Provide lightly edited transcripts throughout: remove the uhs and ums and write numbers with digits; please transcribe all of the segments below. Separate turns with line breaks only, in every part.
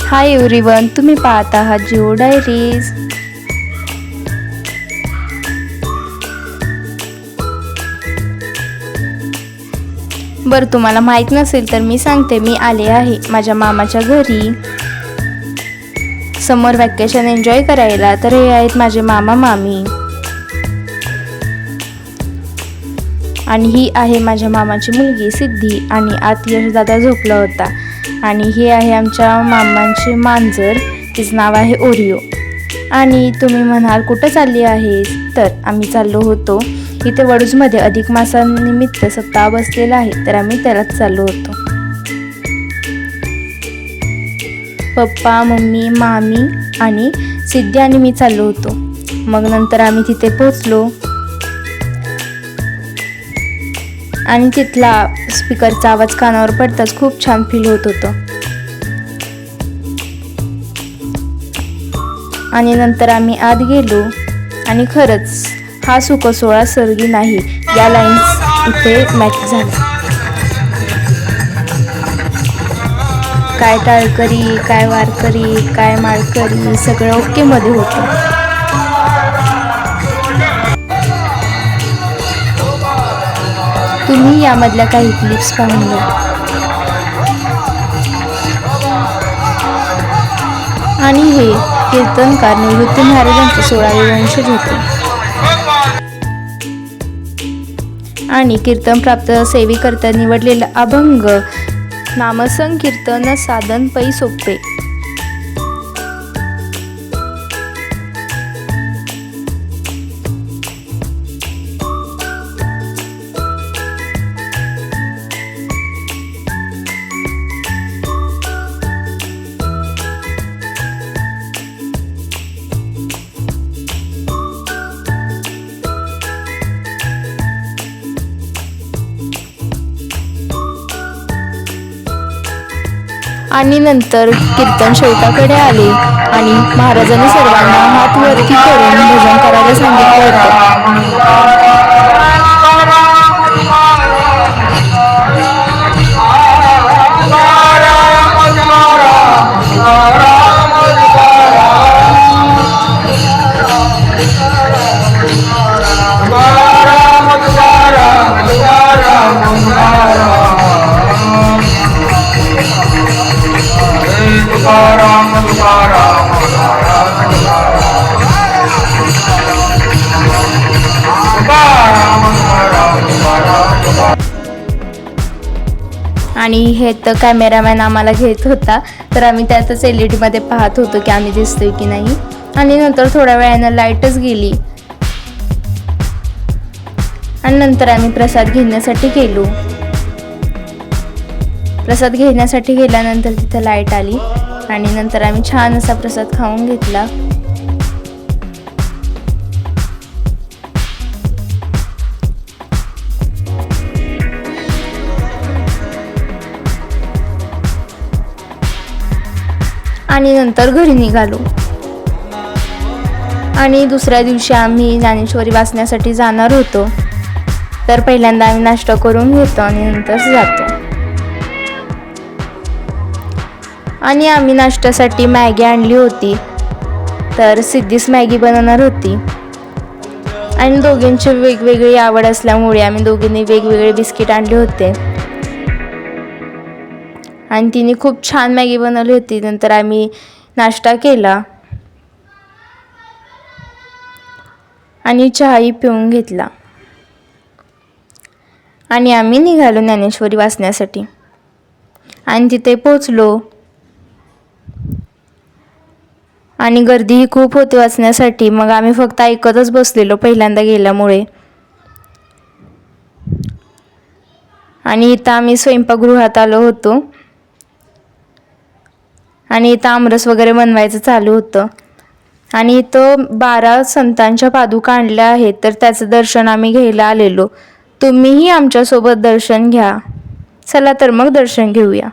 Hi everyone, तुम्ही पाहत आहात जिओ डायरीज. बरं, तुम्हाला माहीत नसेल तर मी सांगते. मी आले आहे माझ्या मामाच्या घरी समर वॅकेशन एन्जॉय करायला. तर हे आहेत माझे मामा मामी आणि ही आहे माझ्या मामाची मुलगी सिद्धी आणि आत यशदादा झोपला होता. आणि ही आहे आमच्या मामांची मांजर, तिचं नाव आहे ओरिओ. आणि तुम्ही म्हणाल कुठं चालली आहेस, तर आम्ही चाललो होतो इथे वडूजमध्ये अधिक मासानिमित्त सप्ताह बसलेला आहे, तर आम्ही त्यालाच चाललो होतो. पप्पा, मम्मी, मामी आणि सिद्धी आणि मी चाललो होतो. मग नंतर आम्ही तिथे पोचलो आणि तिथला स्पीकरचा आवाज कानावर पडताच खूप छान फील होत होतं. आणि नंतर आम्ही आत गेलो आणि खरंच हा सुखसोहळा सर्गी नाही या लाईन्स इथे मॅच झाल्या. काय टाळकरी, काय वारकरी, काय माळकरी, सगळं ओके मध्ये होतं. तुम्ही यामधल्या काही क्लिप्स पाहून घ्या. आणि हे कीर्तनकार निवृत्ती महाराजांचे 16वे वंशज होते. आणि कीर्तन प्राप्त सेवेकरता निवडलेला अभंग नामसंकीर्तन साधन पै सोपे. आणि नंतर कीर्तन शेवटाकडे आले आणि महाराजांनी सर्वांना हात वरती करून भजन करायला सांगितलं होतं. आणि हे तर कॅमेरामॅन आम्हाला घेत होता, तर आम्ही त्यातच LED मध्ये पाहत होतो की आम्ही दिसतोय की नाही. आणि नंतर थोड्या वेळानं लाईटच गेली आणि नंतर आम्ही प्रसाद घेण्यासाठी गेलो. प्रसाद घेण्यासाठी गेल्यानंतर तिथं लाईट आली आणि नंतर आम्ही छान असा प्रसाद खाऊन घेतला. आणि नंतर घरी निघालो. आणि दुसऱ्या दिवशी आम्ही ज्ञानेश्वरी वाचण्यासाठी जाणार होतो, तर पहिल्यांदा आम्ही नाश्ता करून घेतो आणि नंतर जातो. आणि आम्ही नाश्त्यासाठी मॅगी आणली होती, तर सिद्धीच मॅगी बनवणार होती. आणि दोघींची वेगवेगळी आवड असल्यामुळे आम्ही दोघींनी वेगवेगळे बिस्किट आणले होते आणि तिने खूप छान मॅगी बनवली होती. नंतर आम्ही नाश्ता केला आणि चहाही पिऊन घेतला आणि आम्ही निघालो ज्ञानेश्वरी वाचण्यासाठी. आणि तिथे पोचलो आणि गर्दीही खूप होती वाचण्यासाठी. मग आम्ही फक्त ऐकतच बसलेलो पहिल्यांदा गेल्यामुळे. आणि इथं आम्ही स्वयंपाकगृहात आलो होतो आणि इथं आमरस वगैरे बनवायचं चालू होतं. आणि इथं 12 संतांच्या पादुका आणल्या आहेत, तर त्याचं दर्शन आम्ही घ्यायला आलेलो. तुम्हीही आमच्यासोबत दर्शन घ्या. चला तर मग दर्शन घेऊया.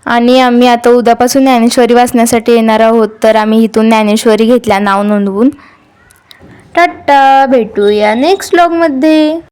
आणि आम्ही आता उद्यापासून ज्ञानेश्वरी वाचण्यासाठी येणार आहोत, तर आम्ही इथून ज्ञानेश्वरी घेतल्या नाव नोंदवून. टाटा, भेटूया नेक्स्ट व्लॉगमध्ये.